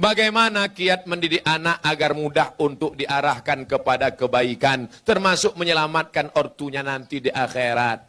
Bagaimana kiat mendidik anak agar mudah untuk diarahkan kepada kebaikan, termasuk menyelamatkan ortunya nanti di akhirat.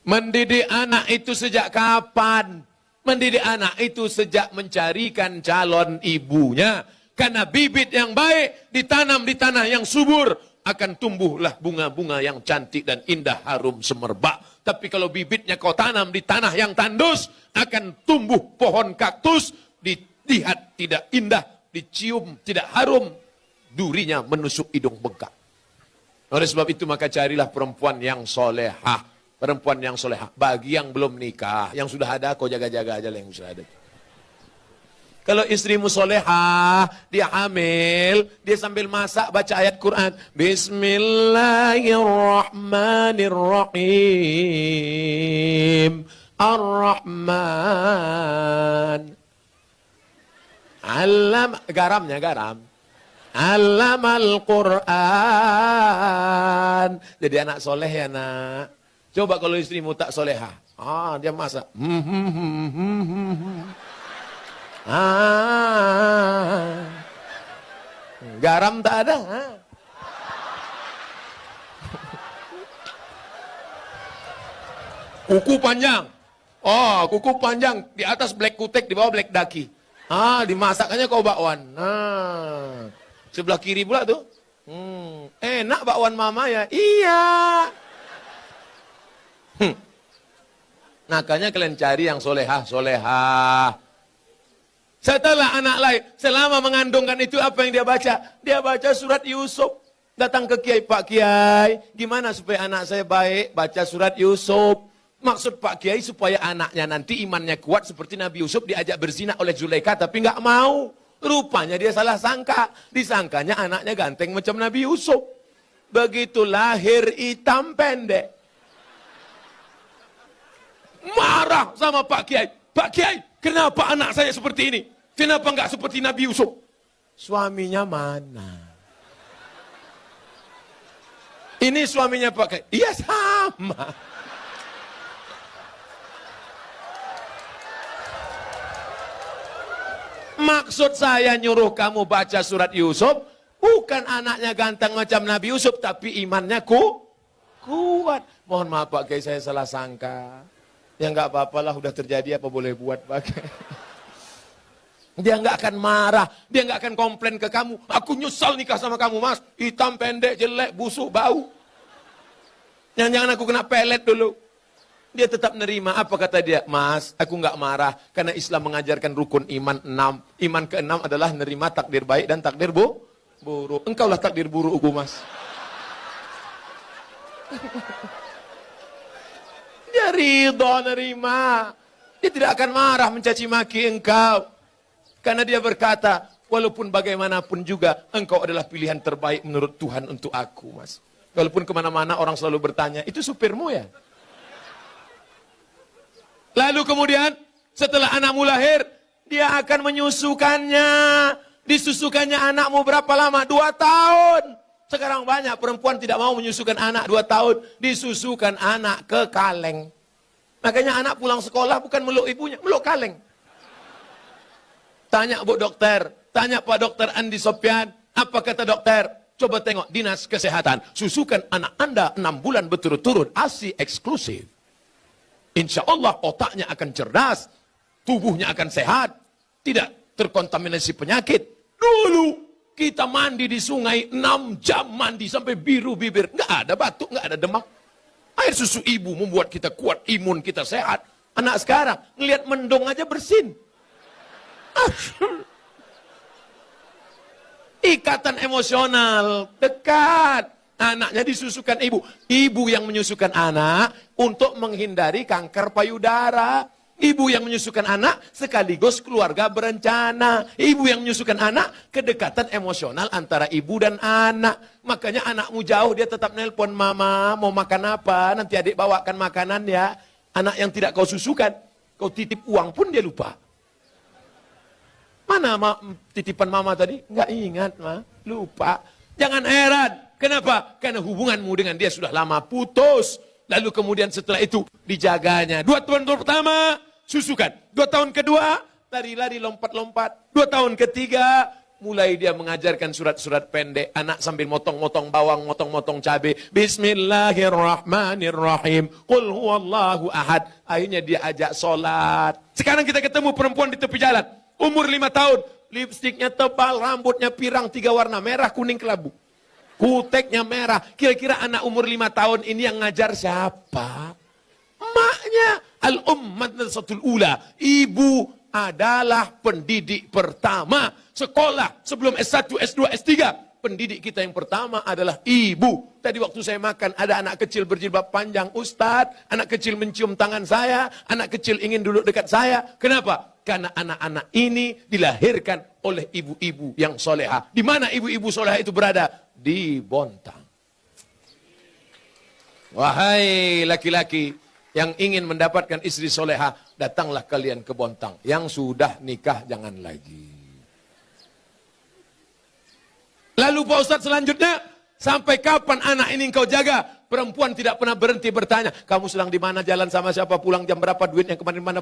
Mendidik anak itu sejak kapan? Mendidik anak itu sejak mencarikan calon ibunya. Karena bibit yang baik ditanam di tanah yang subur, akan tumbuhlah bunga-bunga yang cantik dan indah harum semerbak. Tapi kalau bibitnya kau tanam di tanah yang tandus, akan tumbuh pohon kaktus, dilihat tidak indah, dicium tidak harum, durinya menusuk hidung bengkak. Oleh sebab itu maka carilah perempuan yang solehah. Perempuan yang solehah. Bagi yang belum nikah, yang sudah ada kau jaga-jaga aja lah yang sudah ada. Kalau istrimu solehah, dia hamil, dia sambil masak baca ayat Quran. Bismillahirrahmanirrahim. Ar-Rahman. Garamnya garam. Allamal Quran. Jadi anak soleh ya nak. Coba kalau istrimu tak solehah. Dia masak. Garam tak ada. Kuku panjang. Kuku panjang. Di atas black kutek, di bawah black daki. Dimasakkannya kau bakwan. Sebelah kiri pula tuh. Enak bakwan mama ya. Iya. Makanya kalian cari yang solehah. Setelah anak lahir, selama mengandungkan itu apa yang dia baca? Dia baca surat Yusuf. Datang ke Kiai, Pak Kiai, gimana supaya anak saya baik? Baca surat Yusuf. Maksud Pak Kiai supaya anaknya nanti imannya kuat seperti Nabi Yusuf diajak berzina oleh Zulaikha tapi nggak mau. Rupanya dia salah sangka. Disangkanya anaknya ganteng macam Nabi Yusuf. Begitu lahir hitam pendek. Marah sama Pak Kiai. Pak Kiai, kenapa anak saya seperti ini? Kenapa enggak seperti Nabi Yusuf? Suaminya mana? Ini suaminya Pak Kiai. Iya sama. Maksud saya nyuruh kamu baca surat Yusuf, bukan anaknya ganteng macam Nabi Yusuf, tapi imannya kuat. Mohon maaf Pak Kiai, saya salah sangka. Ya enggak apa-apalah, udah terjadi apa boleh buat Pak Kiai. Dia enggak akan marah, dia enggak akan komplain ke kamu. Aku nyesal nikah sama kamu mas, hitam pendek, jelek, busuk, bau. Jangan-jangan aku kena pelet dulu. Dia tetap nerima. Apa kata dia? Mas, aku enggak marah. Karena Islam mengajarkan rukun iman 6. Iman ke-6 adalah nerima takdir baik dan takdir buruk. Engkaulah takdir burukku mas. Dia ridho nerima. Dia tidak akan marah mencaci maki engkau. Karena dia berkata, walaupun bagaimanapun juga, engkau adalah pilihan terbaik menurut Tuhan untuk aku, mas. Walaupun kemana-mana orang selalu bertanya, itu supirmu ya? Lalu kemudian, setelah anakmu lahir, dia akan menyusukannya. Disusukannya anakmu berapa lama? 2 tahun. Sekarang banyak perempuan tidak mau menyusukan anak 2 tahun. Disusukan anak ke kaleng. Makanya anak pulang sekolah bukan meluk ibunya, meluk kaleng. Tanya Bu Dokter, tanya Pak Dokter Andi Sopyan, apa kata dokter? Coba tengok dinas kesehatan, susukan anak Anda 6 bulan berturut-turut, ASI eksklusif. Insya Allah otaknya akan cerdas, tubuhnya akan sehat, tidak terkontaminasi penyakit. Dulu kita mandi di sungai 6 jam mandi sampai biru bibir, nggak ada batuk, nggak ada demam. Air susu ibu membuat kita kuat, imun kita sehat. Anak sekarang ngelihat mendung aja bersin. Ikatan emosional dekat. Anaknya disusukan ibu. Ibu yang menyusukan anak untuk menghindari kanker payudara. Ibu yang menyusukan anak sekaligus keluarga berencana. Ibu yang menyusukan anak kedekatan emosional antara ibu dan anak. Makanya anakmu jauh dia tetap nelpon, mama mau makan apa? Nanti adik bawakan makanan ya. Anak yang tidak kau susukan, kau titip uang pun dia lupa. Mana titipan mama tadi? Enggak ingat, ma. Lupa. Jangan heran. Kenapa? Karena hubunganmu dengan dia sudah lama putus. Lalu kemudian setelah itu dijaganya. 2 tahun pertama, susukan. 2 tahun kedua, Lari-lari, lompat-lompat. 2 tahun ketiga, mulai dia mengajarkan surat-surat pendek. Anak sambil motong-motong bawang, motong-motong cabai. Bismillahirrahmanirrahim. Qul huwallahu ahad. Akhirnya dia ajak sholat. Sekarang kita ketemu perempuan di tepi jalan. Umur 5 tahun. Lipstiknya tebal, rambutnya pirang 3 warna. Merah, kuning, kelabu. Kuteknya merah. Kira-kira anak umur 5 tahun ini yang ngajar siapa? Maknya. Al-ummat nasatul ula. Ibu adalah pendidik pertama. Sekolah sebelum S1, S2, S3. Pendidik kita yang pertama adalah ibu. Tadi waktu saya makan, ada anak kecil berjilbab panjang. Ustadz, anak kecil mencium tangan saya. Anak kecil ingin duduk dekat saya. Kenapa? Karena anak-anak ini dilahirkan oleh ibu-ibu yang solehah. Di mana ibu-ibu solehah itu berada? Di Bontang. Wahai laki-laki yang ingin mendapatkan istri solehah, datanglah kalian ke Bontang. Yang sudah nikah jangan lagi. Lalu Pak Ustadz selanjutnya, sampai kapan anak ini engkau jaga? Perempuan tidak pernah berhenti bertanya, kamu sedang di mana, jalan sama siapa, pulang jam berapa, duitnya kemarin mana,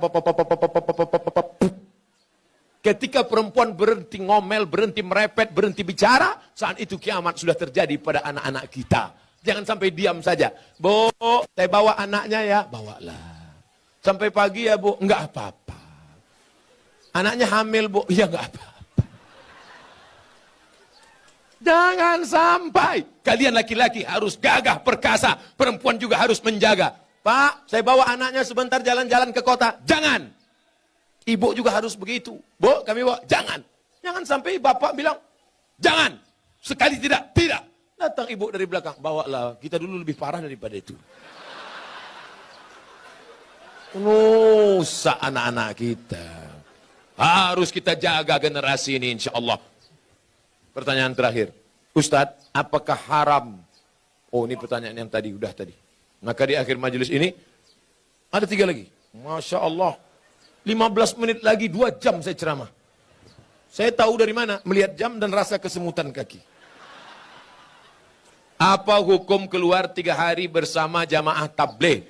ketika perempuan berhenti ngomel, berhenti merepet, berhenti bicara, saat itu kiamat sudah terjadi pada anak-anak kita. Jangan sampai diam saja. Bu, saya bawa anaknya ya, bawalah. Sampai pagi ya Bu, enggak apa-apa. Anaknya hamil Bu, ya enggak apa-apa. Jangan sampai kalian laki-laki harus gagah perkasa, perempuan juga harus menjaga. Pak, saya bawa anaknya sebentar jalan-jalan ke kota. Jangan. Ibu juga harus begitu. Bu, kami bawa. Jangan. Jangan sampai bapak bilang, jangan. Sekali tidak. Tidak. Datang ibu dari belakang. Bawalah. Kita dulu lebih parah daripada itu. Nusa anak-anak kita. Harus kita jaga generasi ini insya Allah. Pertanyaan terakhir. Ustadz, apakah haram? Oh, ini pertanyaan yang tadi, udah tadi. Maka di akhir majelis ini, ada 3 lagi. Masya Allah. 15 menit lagi, 2 jam saya ceramah. Saya tahu dari mana? Melihat jam dan rasa kesemutan kaki. Apa hukum keluar 3 hari bersama jamaah tabligh?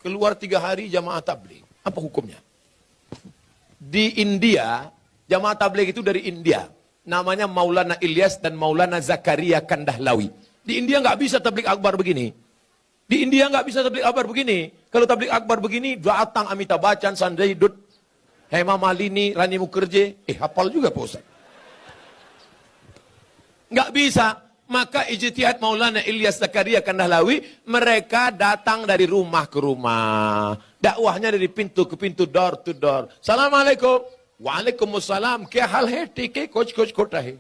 Keluar 3 hari jamaah tabligh. Apa hukumnya? Di India, jamaah tabligh itu dari India. Namanya Maulana Ilyas dan Maulana Zakaria Kandahlawi. Di India nggak bisa tabligh akbar begini. Di India nggak bisa tabligh akbar begini. Kalau tabligh akbar begini, datang Amitabh Bachchan, Sanjay Dutt, Hema Malini, Rani Mukherjee. Hafal juga Pak Ustaz. Nggak bisa. Maka ijtihad Maulana Ilyas Zakaria Kandahlawi, mereka datang dari rumah ke rumah. Dakwahnya dari pintu ke pintu, door to door. Assalamualaikum. Waalaikumsalam. Kya hal hai? Tike kuch kota hai.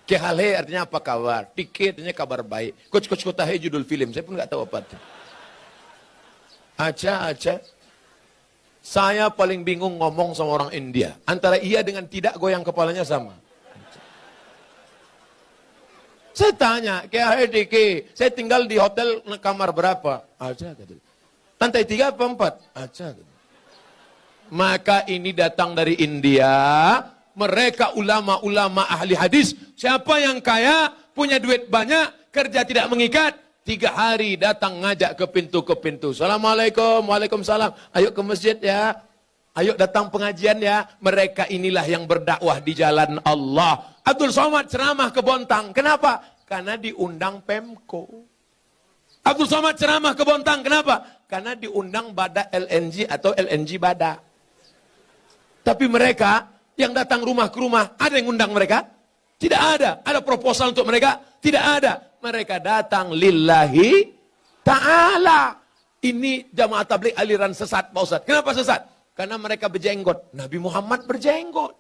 Kya hal hai artinya apa kabar? Tike artinya kabar baik. Kuch kota hai judul film. Saya pun nggak tahu apa itu. Acha. Saya paling bingung ngomong sama orang India. Antara iya dengan tidak, goyang kepalanya sama. Saya tanya, kya hai tike? Saya tinggal di hotel kamar berapa? Acha. Lantai 3 apa 4? Acha. Maka ini datang dari India, mereka ulama-ulama ahli hadis. Siapa yang kaya, punya duit banyak, kerja tidak mengikat, 3 hari datang ngajak ke pintu. Assalamualaikum, waalaikumsalam. Ayo ke masjid ya, ayo datang pengajian ya. Mereka inilah yang berdakwah di jalan Allah. Abdul Somad ceramah ke Bontang. Kenapa? Karena diundang Pemko. Abdul Somad ceramah ke Bontang. Kenapa? Karena diundang Bada LNG atau LNG Bada. Tapi mereka yang datang rumah ke rumah, ada yang undang mereka? Tidak ada. Ada proposal untuk mereka? Tidak ada. Mereka datang lillahi ta'ala. Ini jamaah tabligh aliran sesat, Pak Ustaz. Kenapa sesat? Karena mereka berjenggot. Nabi Muhammad berjenggot.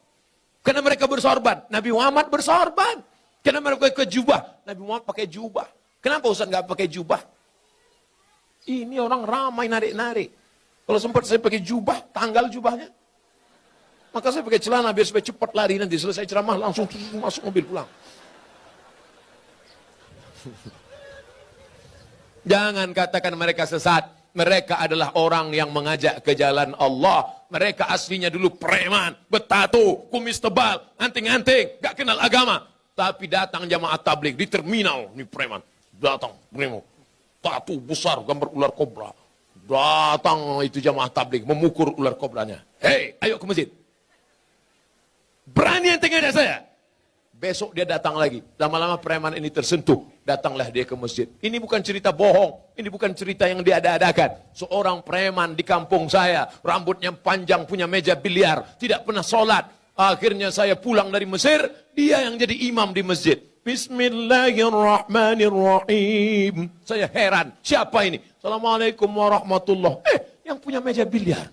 Karena mereka bersorban. Nabi Muhammad bersorban. Karena mereka pakai jubah. Nabi Muhammad pakai jubah. Kenapa Ustaz nggak pakai jubah? Ini orang ramai narik-narik. Kalau sempat saya pakai jubah, tanggal jubahnya. Maka saya pakai celana biar supaya cepat lari, nanti selesai ceramah langsung masuk mobil pulang. Jangan katakan mereka sesat. Mereka adalah orang yang mengajak ke jalan Allah. Mereka aslinya dulu preman, betato, kumis tebal, anting-anting, gak kenal agama. Tapi datang jamaah tabligh di terminal, ini preman. Datang, tato besar, gambar ular kobra. Datang itu jamaah tabligh memukul ular kobranya. Hei, ayo ke masjid. Berani ente ngajak saya? Besok dia datang lagi. Lama-lama preman ini tersentuh. Datanglah dia ke masjid. Ini bukan cerita bohong. Ini bukan cerita yang diada-adakan. Seorang preman di kampung saya. Rambutnya panjang, punya meja biliar. Tidak pernah sholat. Akhirnya saya pulang dari Mesir. Dia yang jadi imam di masjid. Bismillahirrahmanirrahim. Saya heran. Siapa ini? Assalamualaikum warahmatullahi. Yang punya meja biliar.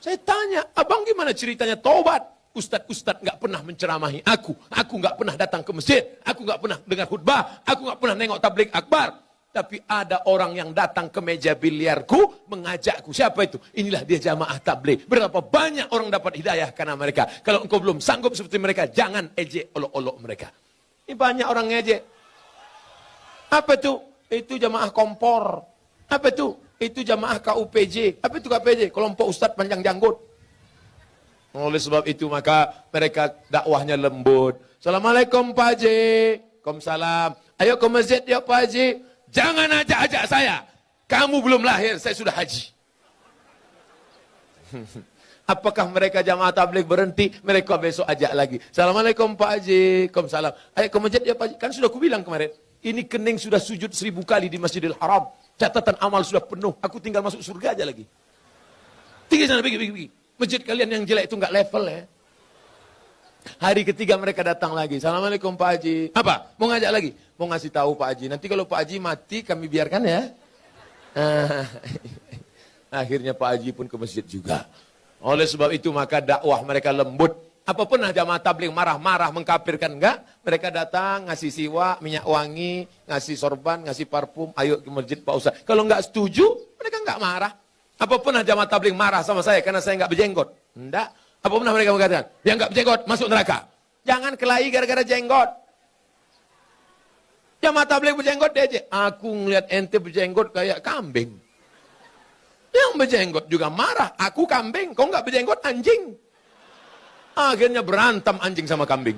Saya tanya, abang gimana ceritanya taubat? Ustadz nggak pernah menceramahi aku. Aku nggak pernah datang ke masjid. Aku nggak pernah dengar khutbah. Aku nggak pernah nengok tabligh akbar. Tapi ada orang yang datang ke meja biliarku, mengajakku. Siapa itu? Inilah dia jamaah tabligh. Berapa banyak orang dapat hidayah karena mereka. Kalau engkau belum sanggup seperti mereka, jangan ejek olok-olok mereka. Ini banyak orang ngejek. Apa itu? Itu jamaah kompor. Apa itu? Itu jamaah KUPJ. Apa itu KUPJ? Kelompok Ustadz Panjang Janggut. Oleh sebab itu maka mereka dakwahnya lembut. Assalamualaikum Pak Haji. Waalaikumsalam. Ayo ke masjid ya Pak Haji. Jangan ajak-ajak saya. Kamu belum lahir, saya sudah haji. Apakah mereka jamaah tabligh berhenti? Mereka besok ajak lagi. Assalamualaikum Pak Haji. Waalaikumsalam. Ayo ke masjid ya Pak Haji. Kan sudah kubilang kemarin. Ini kening sudah sujud 1000 kali di Masjidil Haram. Catatan amal sudah penuh. Aku tinggal masuk surga aja lagi. Tinggal sana, pergi. Masjid kalian yang jelek itu nggak level ya. Hari ketiga mereka datang lagi. Assalamualaikum Pak Haji. Apa? Mau ngajak lagi? Mau ngasih tahu Pak Haji. Nanti kalau Pak Haji mati kami biarkan ya. Akhirnya Pak Haji pun ke masjid juga. Oleh sebab itu maka dakwah mereka lembut. Apa pernah jamaah tabligh marah-marah mengkafirkan? Enggak. Mereka datang ngasih siwak, minyak wangi, ngasih sorban, ngasih parfum. Ayo ke masjid Pak Ustaz. Kalau enggak setuju, mereka enggak marah. Apa pernah jamaah tabligh marah sama saya karena saya enggak berjenggot? Enggak. Apa pernah mereka mengatakan, yang enggak berjenggot masuk neraka? Jangan kelahi gara-gara jenggot. Jamaah tabligh berjenggot dia aja. Aku ngeliat ente berjenggot kayak kambing. Yang berjenggot juga marah. Aku kambing, kau enggak berjenggot anjing. Akhirnya berantem anjing sama kambing.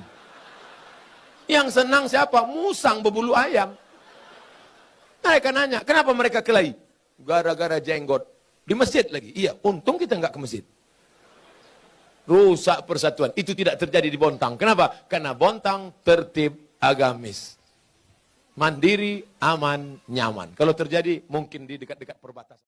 Yang senang siapa? Musang berbulu ayam. Mereka nanya, kenapa mereka kelahi? Gara-gara jenggot. Di masjid lagi. Iya, untung kita nggak ke masjid. Rusak persatuan. Itu tidak terjadi di Bontang. Kenapa? Karena Bontang tertib agamis. Mandiri, aman, nyaman. Kalau terjadi mungkin di dekat-dekat perbatasan.